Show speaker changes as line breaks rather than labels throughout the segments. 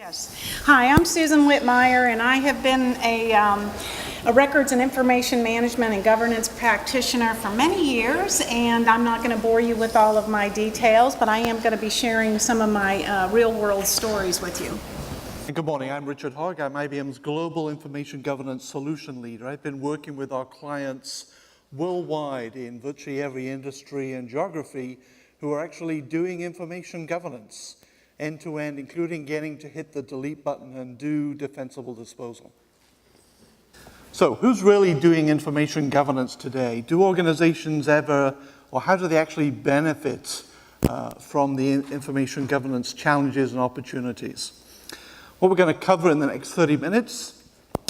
Yes. Hi, I'm Susan Whitmire, and I have been a records and information management and governance practitioner for many years, and I'm not going to bore you with all of my details, but I am going to be sharing some of my real-world stories with you.
Good morning, I'm Richard Hogg. I'm IBM's Global Information Governance Solution Leader. I've been working with our clients worldwide in virtually every industry and geography who are actually doing information governance end-to-end, including getting to hit the delete button and do defensible disposal. So who's really doing information governance today? Do organizations ever, or how do they actually benefit from the information governance challenges and opportunities? What we're going to cover in the next 30 minutes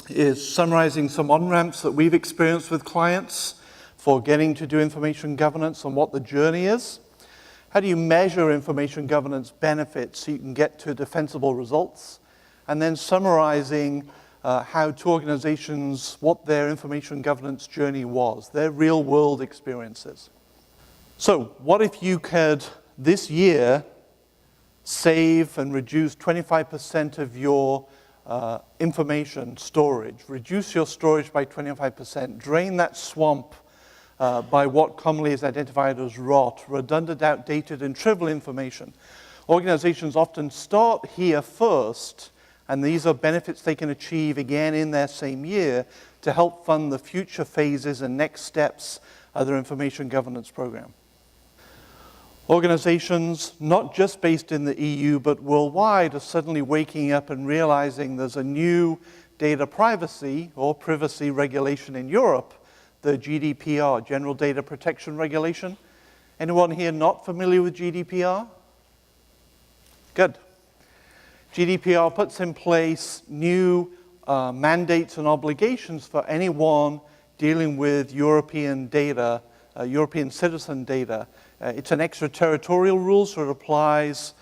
is summarizing some on-ramps that we've experienced with clients for getting to do information governance and what the journey is. How do you measure information governance benefits so you can get to defensible results? And then summarizing how to organizations, what their information governance journey was, their real-world experiences. So what if you could, this year, save and reduce 25% of your information storage, reduce your storage by 25%, drain that swamp by what commonly is identified as rot, redundant, outdated, and trivial information. Organizations often start here first, and these are benefits they can achieve again in their same year to help fund the future phases and next steps of their information governance program. Organizations, not just based in the EU, but worldwide, are suddenly waking up and realizing there's a new data privacy or privacy regulation in Europe, the GDPR, General Data Protection Regulation. Anyone here not familiar with GDPR? Good. GDPR puts in place new mandates and obligations for anyone dealing with European data, European citizen data. It's an extraterritorial rule, so it applies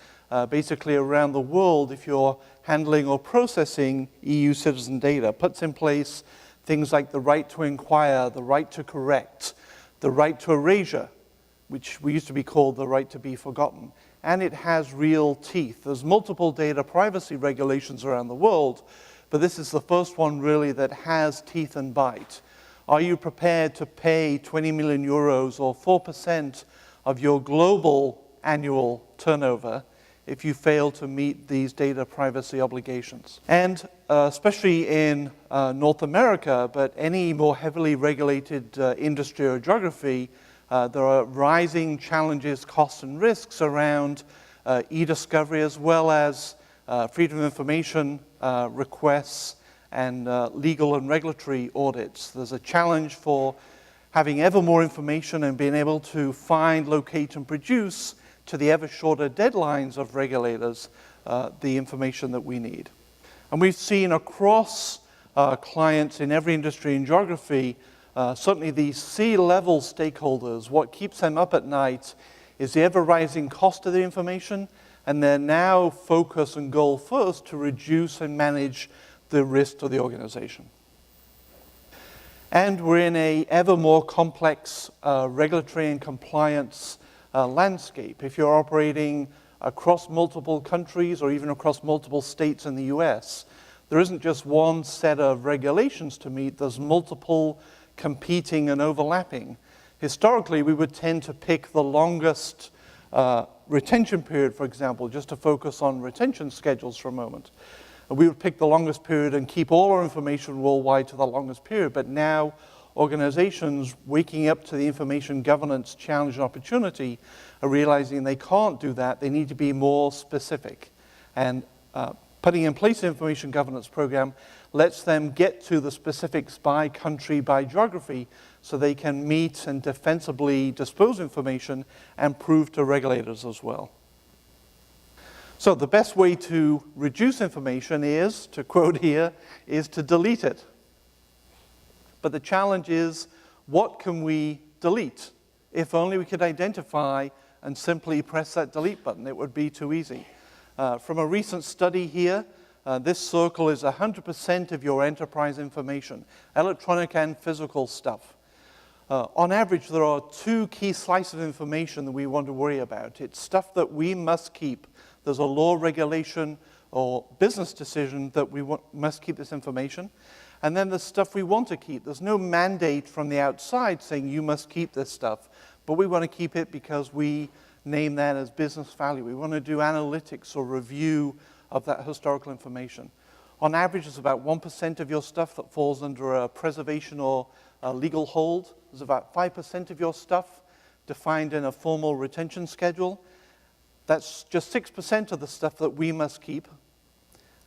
basically around the world if you're handling or processing EU citizen data. Puts in place things like the right to inquire, the right to correct, the right to erasure, which we used to be called the right to be forgotten. And it has real teeth. There's multiple data privacy regulations around the world, but this is the first one really that has teeth and bite. Are you prepared to pay 20 million euros or 4% of your global annual turnover if you fail to meet these data privacy obligations? And especially in North America, but any more heavily regulated industry or geography, there are rising challenges, costs, and risks around eDiscovery, as well as freedom of information requests and legal and regulatory audits. There's a challenge for having ever more information and being able to find, locate, and produce to the ever shorter deadlines of regulators the information that we need. And we've seen across clients in every industry and geography, certainly these C-level stakeholders, what keeps them up at night is the ever-rising cost of the information, and they're now focused and goal first to reduce and manage the risk to the organization. And we're in a ever more complex regulatory and compliance landscape. If you're operating across multiple countries or even across multiple states in the US, there isn't just one set of regulations to meet, there's multiple competing and overlapping. Historically, we would tend to pick the longest retention period, for example, just to focus on retention schedules for a moment. We would pick the longest period and keep all our information worldwide to the longest period, but now organizations waking up to the information governance challenge and opportunity are realizing they can't do that. They need to be more specific. And putting in place an information governance program lets them get to the specifics by country, by geography, so they can meet and defensibly dispose information and prove to regulators as well. So the best way to reduce information is, to quote here, is to delete it. But the challenge is, what can we delete? If only we could identify and simply press that delete button, it would be too easy. From a recent study here, this circle is 100% of your enterprise information, electronic and physical stuff. On average, there are two key slices of information that we want to worry about. It's stuff that we must keep. There's a law regulation or business decision that we must keep this information. And then there's stuff we want to keep. There's no mandate from the outside saying you must keep this stuff, but we want to keep it because we name that as business value. We want to do analytics or review of that historical information. On average, it's about 1% of your stuff that falls under a preservation or a legal hold. There's about 5% of your stuff defined in a formal retention schedule. That's just 6% of the stuff that we must keep.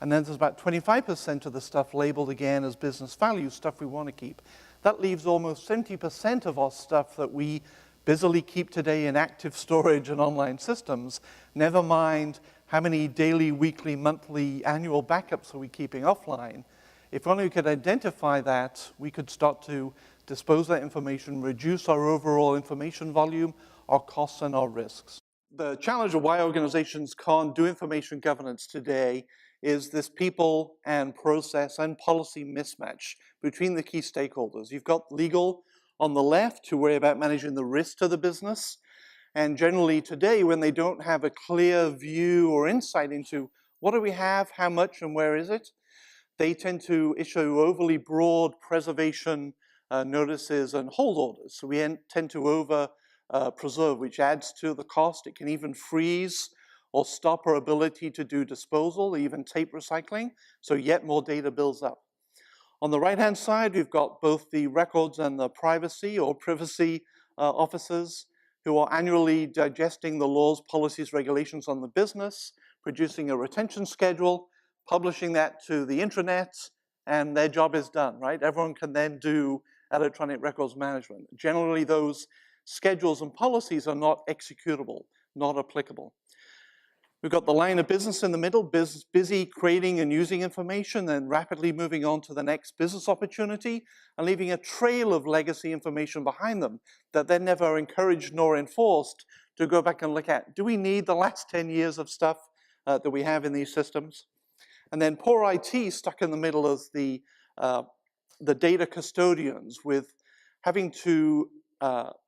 And then there's about 25% of the stuff labeled again as business value, stuff we want to keep. That leaves almost 70% of our stuff that we busily keep today in active storage and online systems, never mind how many daily, weekly, monthly, annual backups are we keeping offline. If only we could identify that, we could start to dispose that information, reduce our overall information volume, our costs, and our risks. The challenge of why organizations can't do information governance today is this people and process and policy mismatch between the key stakeholders. You've got legal on the left who worry about managing the risk to the business. And generally today, when they don't have a clear view or insight into what do we have, how much, and where is it, they tend to issue overly broad preservation notices and hold orders. So we tend to over preserve, which adds to the cost. It can even freeze or stop our ability to do disposal, even tape recycling, so yet more data builds up. On the right-hand side, we've got both the records and the privacy or privacy officers who are annually digesting the laws, policies, regulations on the business, producing a retention schedule, publishing that to the intranet, and their job is done, right? Everyone can then do electronic records management. Generally, those schedules and policies are not executable, not applicable. We've got the line of business in the middle, busy creating and using information, then rapidly moving on to the next business opportunity and leaving a trail of legacy information behind them that they're never encouraged nor enforced to go back and look at. Do we need the last 10 years of stuff that we have in these systems? And then poor IT stuck in the middle as the data custodians with having to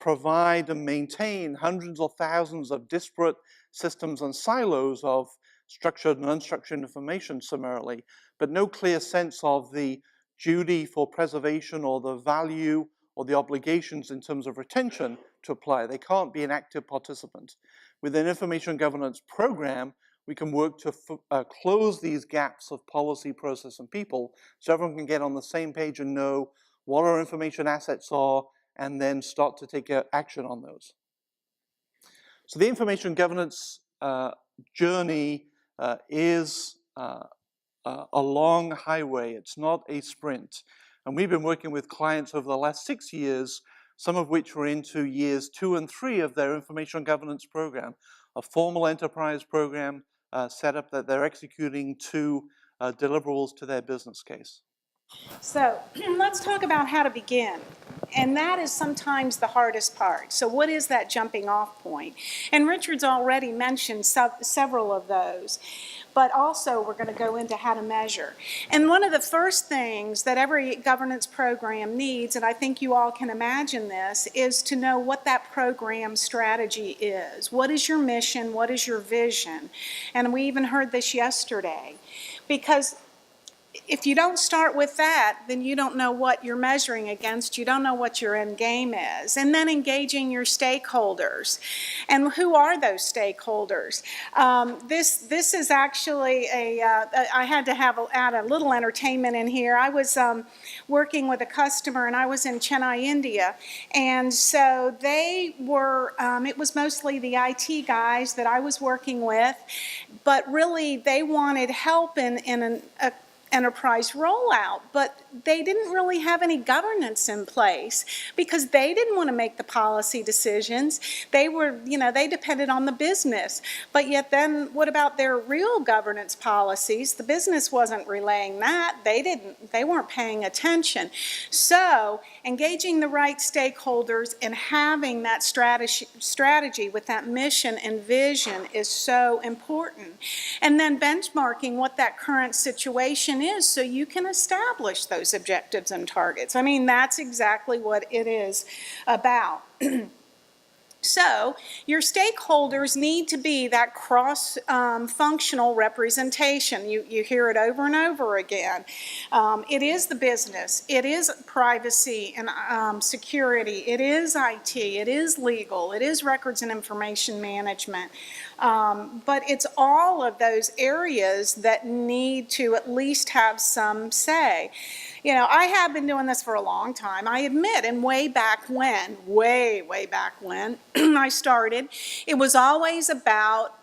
provide and maintain hundreds or thousands of disparate systems and silos of structured and unstructured information summarily, but no clear sense of the duty for preservation or the value or the obligations in terms of retention to apply. They can't be an active participant. With an information governance program, we can work to close these gaps of policy, process, and people so everyone can get on the same page and know what our information assets are and then start to take action on those. So the information governance journey is a long highway. It's not a sprint. And we've been working with clients over the last 6 years, some of which were into years 2 and 3 of their information governance program, a formal enterprise program setup that they're executing to deliverables to their business case.
So let's talk about how to begin. And that is sometimes the hardest part. So what is that jumping off point? And Richard's already mentioned several of those. But also we're going to go into how to measure. And one of the first things that every governance program needs, and I think you all can imagine this, is to know what that program strategy is. What is your mission? What is your vision? And we even heard this yesterday. Because if you don't start with that, then you don't know what you're measuring against. You don't know what your end game is. And then engaging your stakeholders. And who are those stakeholders? This is actually I had to add a little entertainment in here. I was working with a customer, and I was in Chennai, India. And so they were, it was mostly the IT guys that I was working with, but really they wanted help in an enterprise rollout, but they didn't really have any governance in place because they didn't want to make the policy decisions. They were, they depended on the business. But yet then what about their real governance policies? The business wasn't relaying that. They weren't paying attention. So engaging the right stakeholders and having that strategy with that mission and vision is so important. And then benchmarking what that current situation is so you can establish those objectives and targets. I mean, that's exactly what it is about. So your stakeholders need to be that cross-functional representation. You hear it over and over again. It is the business. It is privacy and security. It is IT. It is legal. It is records and information management. But it's all of those areas that need to at least have some say. You know, I have been doing this for a long time, I admit, and way back when, way back when I started, it was always about,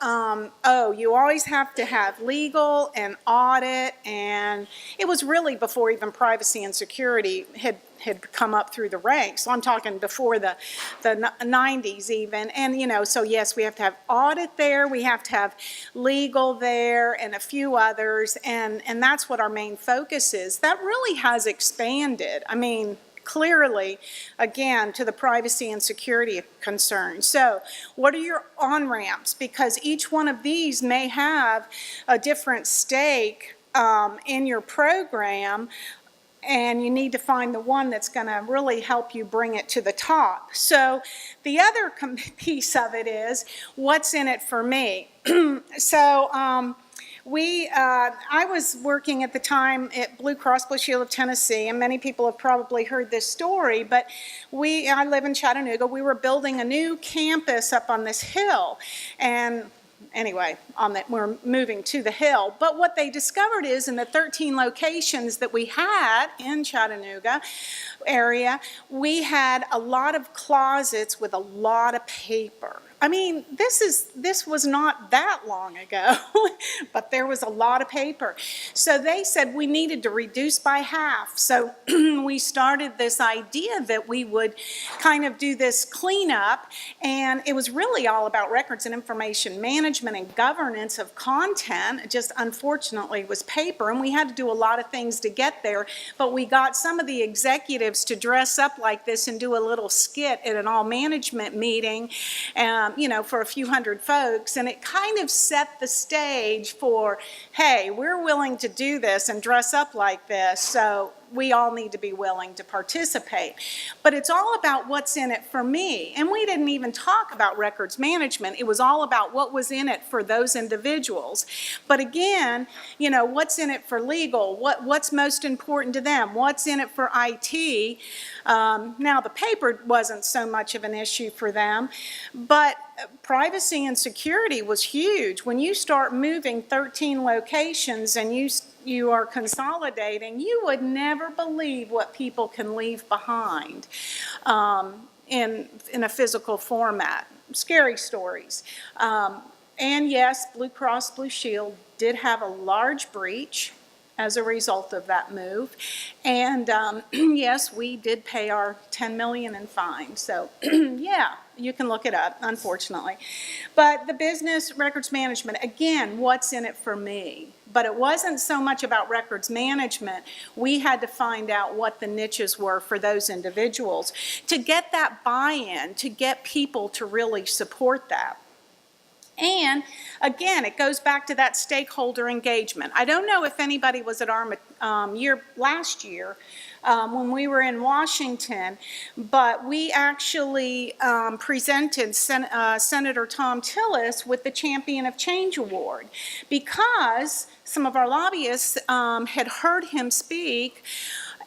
you always have to have legal and audit, and it was really before even privacy and security had come up through the ranks. So I'm talking before the 90s even. And, you know, so yes, we have to have audit there, we have to have legal there, and a few others, and that's what our main focus is. That really has expanded. I mean, clearly, again, to the privacy and security concerns. So what are your on-ramps? Because each one of these may have a different stake in your program, and you need to find the one that's going to really help you bring it to the top. So the other piece of it is, what's in it for me? So I was working at the time at Blue Cross Blue Shield of Tennessee, and many people have probably heard this story, but I live in Chattanooga. We were building a new campus up on this hill, and anyway, we're moving to the hill. But what they discovered is in the 13 locations that we had in Chattanooga area, we had a lot of closets with a lot of paper. I mean, this was not that long ago, but there was a lot of paper. So they said we needed to reduce by half. So we started this idea that we would kind of do this cleanup, and it was really all about records and information management and governance of content. It just unfortunately was paper, and we had to do a lot of things to get there, but we got some of the executives to dress up like this and do a little skit at an all management meeting, you know, for a few hundred folks, and it kind of set the stage for, hey, we're willing to do this and dress up like this, so we all need to be willing to participate. But it's all about what's in it for me. And we didn't even talk about records management. It was all about what was in it for those individuals. But again, you know, what's in it for legal? What's most important to them? What's in it for IT? Now, the paper wasn't so much of an issue for them, but privacy and security was huge. When you start moving 13 locations and you are consolidating, you would never believe what people can leave behind in a physical format. Scary stories. And yes, Blue Cross Blue Shield did have a large breach as a result of that move. And yes, we did pay our $10 million in fines. So yeah, you can look it up, unfortunately. But the business records management, again, what's in it for me? But it wasn't so much about records management. We had to find out what the niches were for those individuals to get that buy-in, to get people to really support that. And again, it goes back to that stakeholder engagement. I don't know if anybody was at our last year when we were in Washington, but we actually presented Senator Tom Tillis with the Champion of Change Award, because some of our lobbyists had heard him speak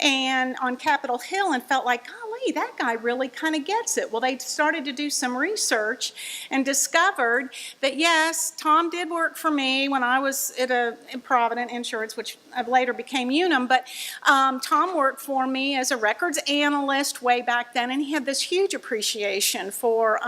and on Capitol Hill and felt like, golly, that guy really kind of gets it. Well, they started to do some research and discovered that, yes, Tom did work for me when I was at Provident Insurance, which later became Unum, but Tom worked for me as a records analyst way back then, and he had this huge appreciation for,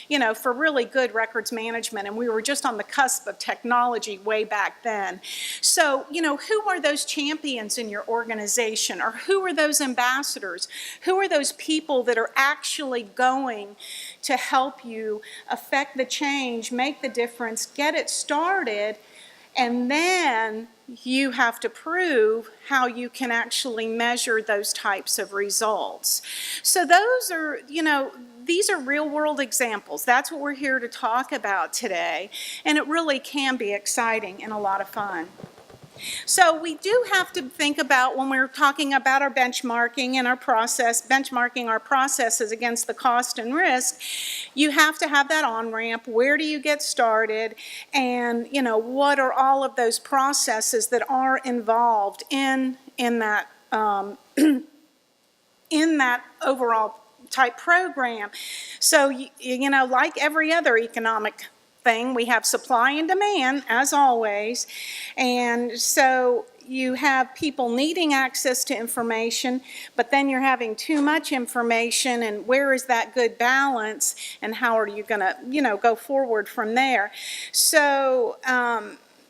you know, for really good records management, and we were just on the cusp of technology way back then. So, you know, who are those champions in your organization? Or who are those ambassadors? Who are those people that are actually going to help you affect the change, make the difference, get it started, and then you have to prove how you can actually measure those types of results. So those are, you know, these are real world examples. That's what we're here to talk about today, and it really can be exciting and a lot of fun. So we do have to think about, when we're talking about our benchmarking and our process, benchmarking our processes against the cost and risk, you have to have that on-ramp. Where do you get started? And, you know, what are all of those processes that are involved in that in that overall type program? So, you know, like every other economic thing, we have supply and demand, as always. And so you have people needing access to information, but then you're having too much information, and where is that good balance, and how are you going to, you know, go forward from there? So,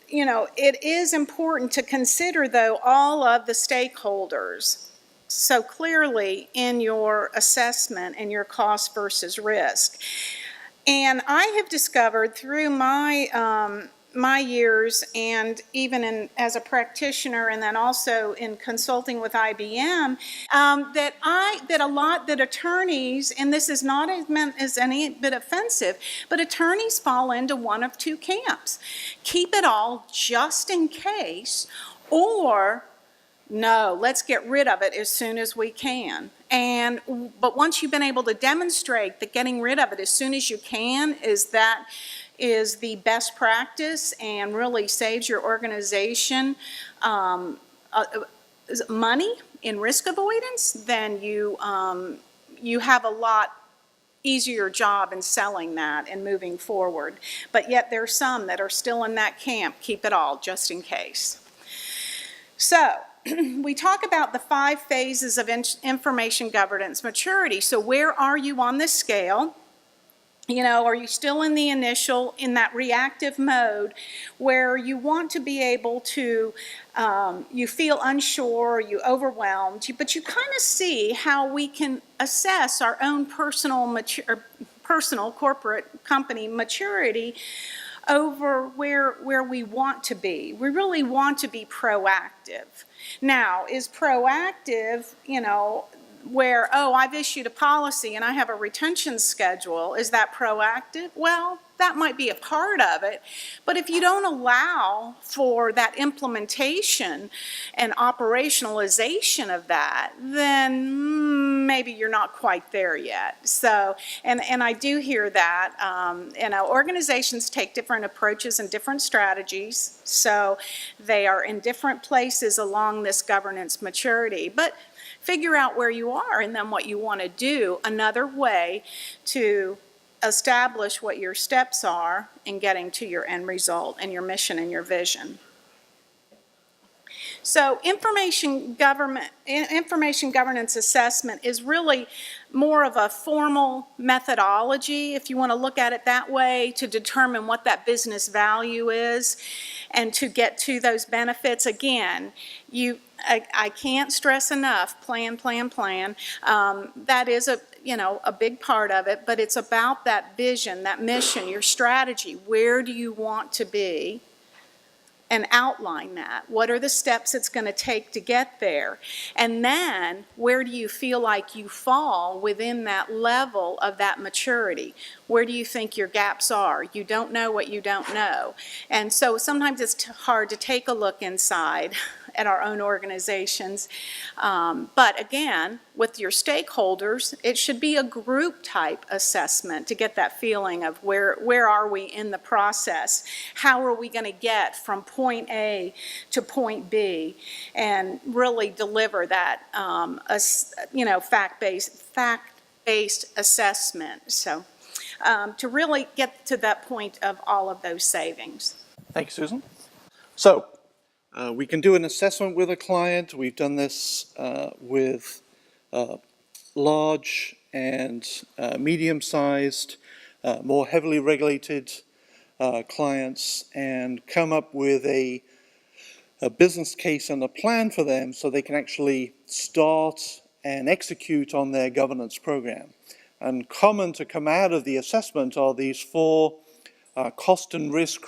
you know, it is important to consider, though, all of the stakeholders so clearly in your assessment and your cost versus risk. And I have discovered through my my years, and even as a practitioner, and then also in consulting with IBM, that attorneys, and this is not meant as any bit offensive, but attorneys fall into one of two camps: keep it all just in case, or no, let's get rid of it as soon as we can. But once you've been able to demonstrate that getting rid of it as soon as you can is the best practice and really saves your organization money in risk avoidance, then you have a lot easier job in selling that and moving forward. But yet there's some that are still in that camp: keep it all just in case. So we talk about the 5 phases of information governance maturity. So where are you on this scale? You know, are you still in the initial, in that reactive mode where you want to be able to, you feel unsure, you overwhelmed, but you kind of see how we can assess our own personal corporate company maturity over where we want to be. We really want to be proactive. Now, is proactive, you know, where, oh, I've issued a policy and I have a retention schedule, is that proactive? Well, that might be a part of it, but if you don't allow for that implementation and operationalization of that, then maybe you're not quite there yet. So, and I do hear that, you know, organizations take different approaches and different strategies, so they are in different places along this governance maturity, but figure out where you are and then what you want to do. Another way to establish what your steps are in getting to your end result and your mission and your vision. So information governance assessment is really more of a formal methodology, if you want to look at it that way, to determine what that business value is and to get to those benefits. Again, I can't stress enough, plan. That is a big part of it, but it's about that vision, that mission, your strategy. Where do you want to be? And outline that. What are the steps it's going to take to get there? And then, where do you feel like you fall within that level of that maturity? Where do you think your gaps are? You don't know what you don't know. And so sometimes it's hard to take a look inside at our own organizations. But again, with your stakeholders, it should be a group type assessment to get that feeling of where are we in the process? How are we going to get from point A to point B and really deliver that fact-based assessment. So to really get to that point of all of those savings.
Thank you, Susan. So we can do an assessment with a client. We've done this with large and medium-sized, more heavily regulated clients, and come up with a business case and a plan for them so they can actually start and execute on their governance program. And common to come out of the assessment are these 4 cost and risk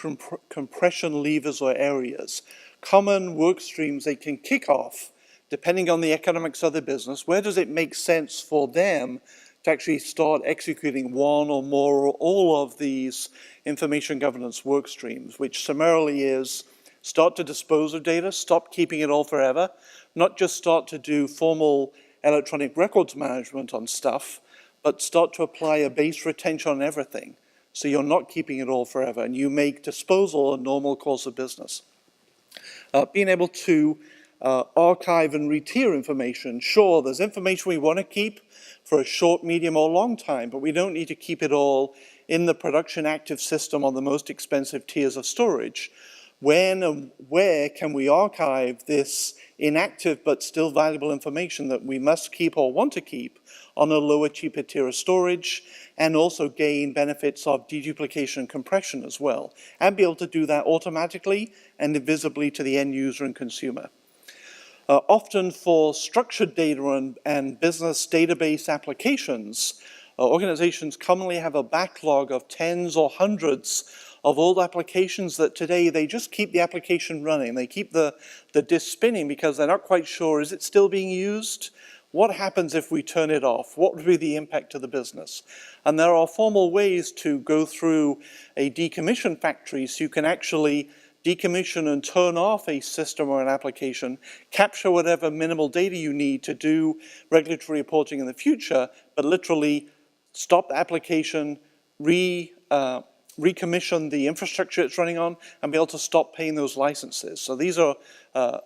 compression levers or areas. Common work streams they can kick off depending on the economics of the business. Where does it make sense for them to actually start executing one or more or all of these information governance work streams, which summarily is Start to dispose of data, stop keeping it all forever, not just start to do formal electronic records management on stuff, but start to apply a base retention on everything. So you're not keeping it all forever, and you make disposal a normal course of business. Being able to archive and retier information. Sure, there's information we want to keep for a short, medium, or long time, but we don't need to keep it all in the production active system on the most expensive tiers of storage. When and where can we archive this inactive but still valuable information that we must keep or want to keep on a lower, cheaper tier of storage, and also gain benefits of deduplication and compression as well, and be able to do that automatically and invisibly to the end user and consumer. Often for structured data and business database applications, organizations commonly have a backlog of tens or hundreds of old applications that today they just keep the application running. They keep the disk spinning because they're not quite sure, is it still being used? What happens if we turn it off? What would be the impact to the business? And there are formal ways to go through a decommission factory so you can actually decommission and turn off a system or an application, capture whatever minimal data you need to do regulatory reporting in the future, but literally stop the application, recommission the infrastructure it's running on, and be able to stop paying those licenses. So these are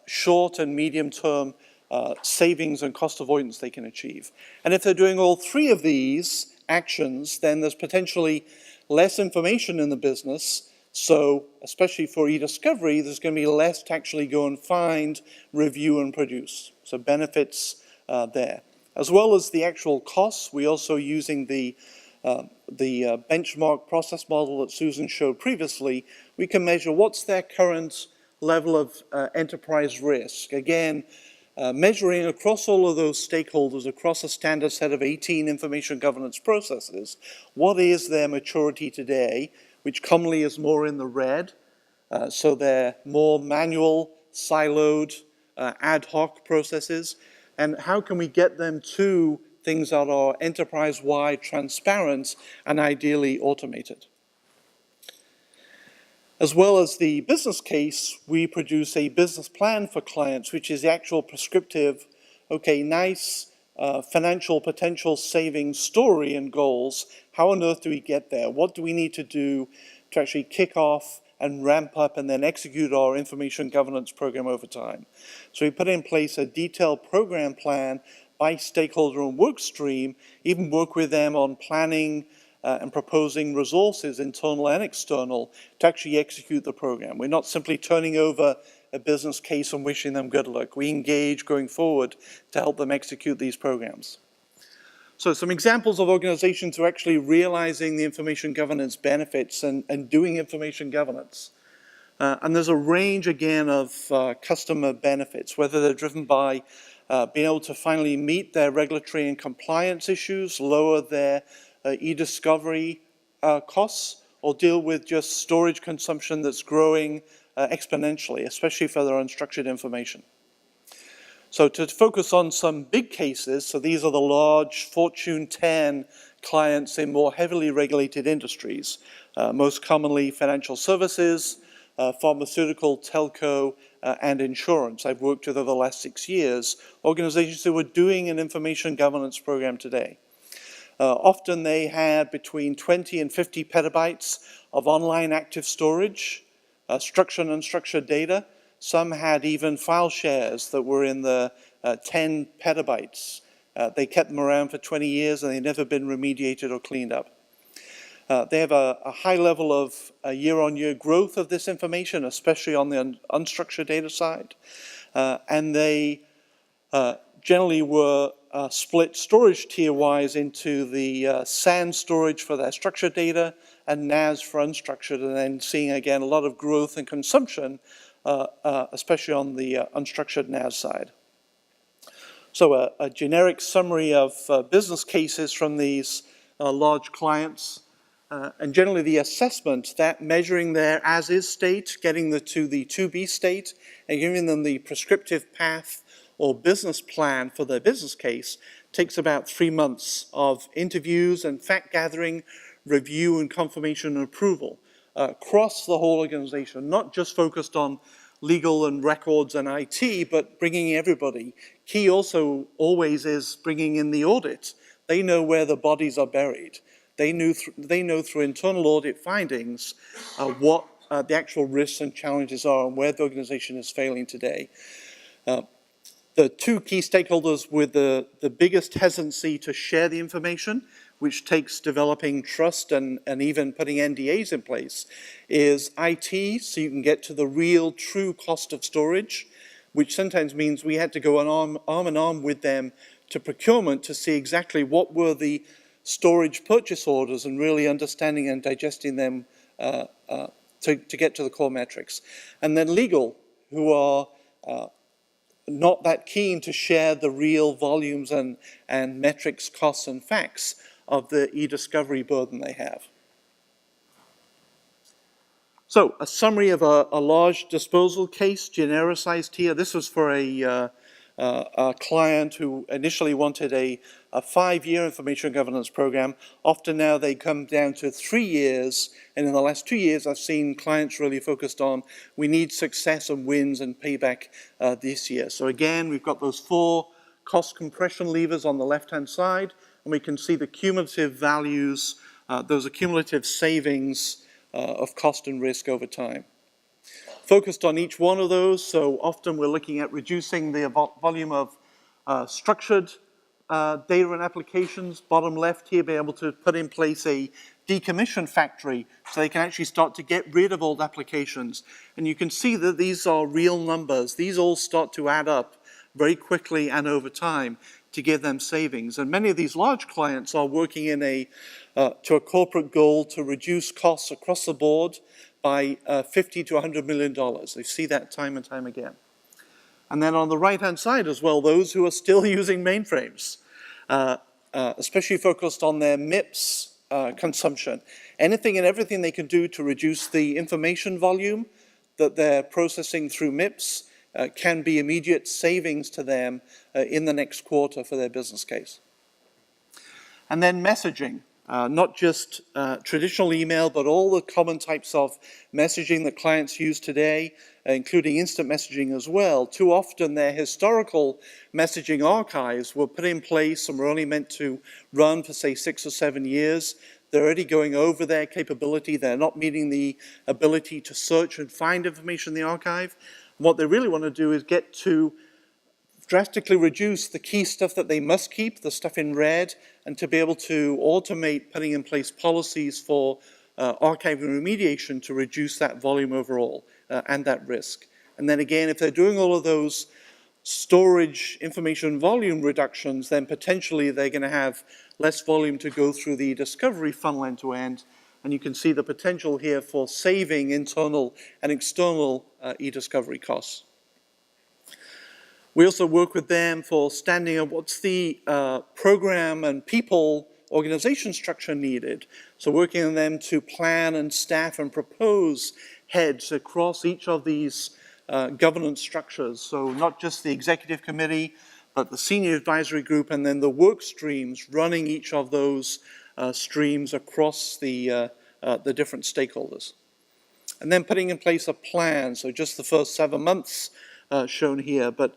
short and medium term savings and cost avoidance they can achieve. And if they're doing all three of these actions, then there's potentially less information in the business. So especially for eDiscovery, there's going to be less to actually go and find, review, and produce. So benefits there. As well as the actual costs, we're also using the benchmark process model that Susan showed previously. We can measure what's their current level of enterprise risk. Again, measuring across all of those stakeholders, across a standard set of 18 information governance processes, what is their maturity today, which commonly is more in the red. So they're more manual, siloed, ad hoc processes. And how can we get them to things that are enterprise-wide, transparent, and ideally automated? As well as the business case, we produce a business plan for clients, which is the actual prescriptive, okay, nice financial potential savings story and goals. How on earth do we get there? What do we need to do to actually kick off and ramp up and then execute our information governance program over time? So we put in place a detailed program plan by stakeholder and work stream, even work with them on planning and proposing resources, internal and external, to actually execute the program. We're not simply turning over a business case and wishing them good luck. We engage going forward to help them execute these programs. So some examples of organizations who are actually realizing the information governance benefits and doing information governance. And there's a range, again, of customer benefits, whether they're driven by being able to finally meet their regulatory and compliance issues, lower their eDiscovery costs, or deal with just storage consumption that's growing exponentially, especially for their unstructured information. So to focus on some big cases, so these are the large Fortune 10 clients in more heavily regulated industries, most commonly financial services, pharmaceutical, telco, and insurance. I've worked with over the last 6 years, organizations who are doing an information governance program today. Often they had between 20 and 50 petabytes of online active storage, structured and unstructured data. Some had even file shares that were in the 10 petabytes. They kept them around for 20 years and they've never been remediated or cleaned up. They have a high level of year-on-year growth of this information, especially on the unstructured data side. And they generally were split storage tier-wise into the SAN storage for their structured data and NAS for unstructured, and then seeing again a lot of growth and consumption, especially on the unstructured NAS side. So a generic summary of business cases from these large clients. And generally the assessment, that measuring their as-is state, getting to the to-be state, and giving them the prescriptive path or business plan for their business case, takes about 3 months of interviews and fact gathering, review and confirmation and approval across the whole organization, not just focused on legal and records and IT, but bringing everybody. Key also always is bringing in the audit. They know where the bodies are buried. They know through internal audit findings what the actual risks and challenges are and where the organization is failing today. The two key stakeholders with the biggest hesitancy to share the information, which takes developing trust and even putting NDAs in place, is IT, so you can get to the real true cost of storage, which sometimes means we had to go arm in arm with them to procurement to see exactly what were the storage purchase orders and really understanding and digesting them to get to the core metrics. And then legal, who are not that keen to share the real volumes and metrics, costs, and facts of the eDiscovery burden they have. So, a summary of a large disposal case, genericized here. This was for a client who initially wanted a 5-year information governance program. Often now they come down to 3 years, and in the last 2 years I've seen clients really focused on we need success and wins and payback this year. So again, we've got those 4 cost compression levers on the left-hand side, and we can see the cumulative values, those are cumulative savings of cost and risk over time. Focused on each one of those, so often we're looking at reducing the volume of structured data and applications. Bottom left here, be able to put in place a decommission factory so they can actually start to get rid of old applications. And you can see that these are real numbers. These all start to add up very quickly and over time to give them savings. And many of these large clients are working in to a corporate goal to reduce costs across the board by $50 to $100 million. They see that time and time again. And then on the right-hand side as well, those who are still using mainframes, especially focused on their MIPS consumption. Anything and everything they can do to reduce the information volume that they're processing through MIPS can be immediate savings to them in the next quarter for their business case. And then messaging. Not just traditional email, but all the common types of messaging that clients use today, including instant messaging as well. Too often their historical messaging archives were put in place and were only meant to run for, say, 6 or 7 years. They're already going over their capability. They're not meeting the ability to search and find information in the archive. And what they really want to do is get to drastically reduce the key stuff that they must keep, the stuff in red, and to be able to automate putting in place policies for archiving remediation to reduce that volume overall and that risk. And then again, if they're doing all of those storage information volume reductions, then potentially they're going to have less volume to go through the eDiscovery funnel end to end. And you can see the potential here for saving internal and external eDiscovery costs. We also work with them for standing up what's the program and people organization structure needed. So working on them to plan and staff and propose heads across each of these governance structures. So not just the executive committee, but the senior advisory group and then the work streams running each of those streams across the different stakeholders. And then putting in place a plan. So just the first 7 months shown here, but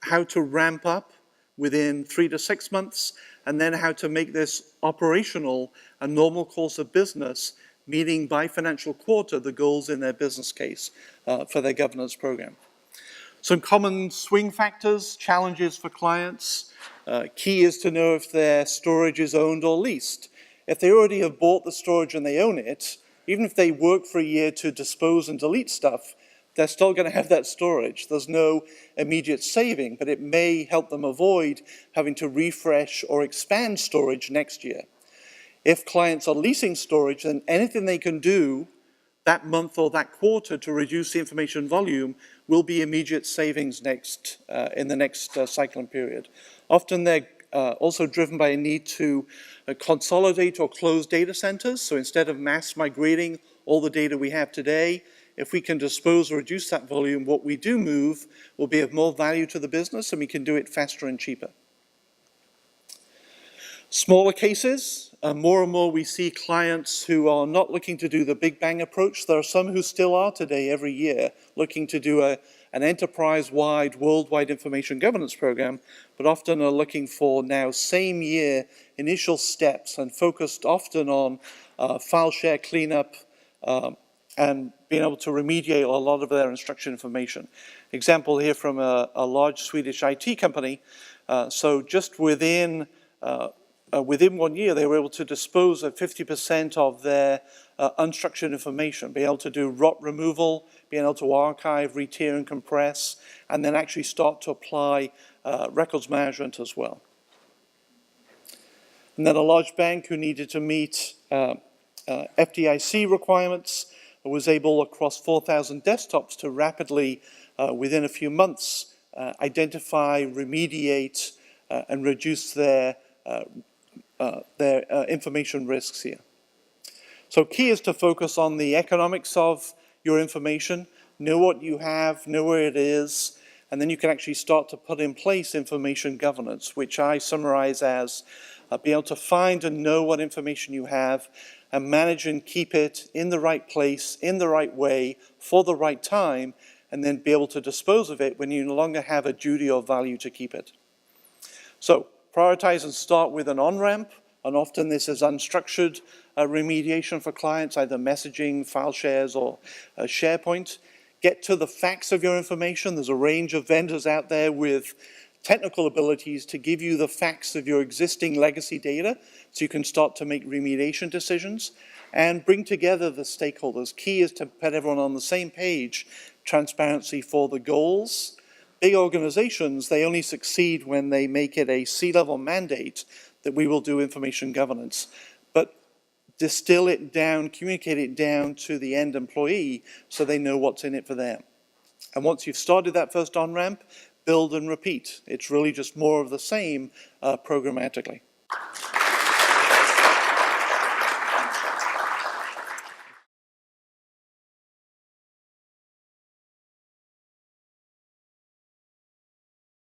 how to ramp up within 3 to 6 months, and then how to make this operational, a normal course of business, meeting by financial quarter the goals in their business case for their governance program. Some common swing factors, challenges for clients. Key is to know if their storage is owned or leased. If they already have bought the storage and they own it, even if they work for a year to dispose and delete stuff, they're still going to have that storage. There's no immediate saving, but it may help them avoid having to refresh or expand storage next year. If clients are leasing storage, then anything they can do that month or that quarter to reduce the information volume will be immediate savings in the next cycle and period. Often they're also driven by a need to consolidate or close data centers. So instead of mass migrating all the data we have today, if we can dispose or reduce that volume, what we do move will be of more value to the business and we can do it faster and cheaper. Smaller cases, more and more we see clients who are not looking to do the big bang approach. There are some who still are today every year looking to do an enterprise-wide, worldwide information governance program, but often are looking for now same year initial steps and focused often on file share cleanup and being able to remediate a lot of their instruction information. Example here from a large Swedish IT company. So just within 1 year, they were able to dispose of 50% of their unstructured information, be able to do rot removal, being able to archive, retier, and compress, and then actually start to apply records management as well. And then a large bank who needed to meet FDIC requirements was able, across 4,000 desktops, to rapidly, within a few months, identify, remediate, and reduce their information risks here. So key is to focus on the economics of your information, know what you have, know where it is, and then you can actually start to put in place information governance, which I summarize as be able to find and know what information you have and manage and keep it in the right place, in the right way, for the right time, and then be able to dispose of it when you no longer have a duty or value to keep it. So prioritize and start with an on-ramp, and often this is unstructured remediation for clients, either messaging, file shares, or SharePoint. Get to the facts of your information. There's a range of vendors out there with technical abilities to give you the facts of your existing legacy data so you can start to make remediation decisions and bring together the stakeholders. Key is to put everyone on the same page, transparency for the goals. Big organizations, they only succeed when they make it a C-level mandate that we will do information governance. But distill it down, communicate it down to the end employee so they know what's in it for them. And once you've started that first on-ramp, build and repeat. It's really just more of the same programmatically.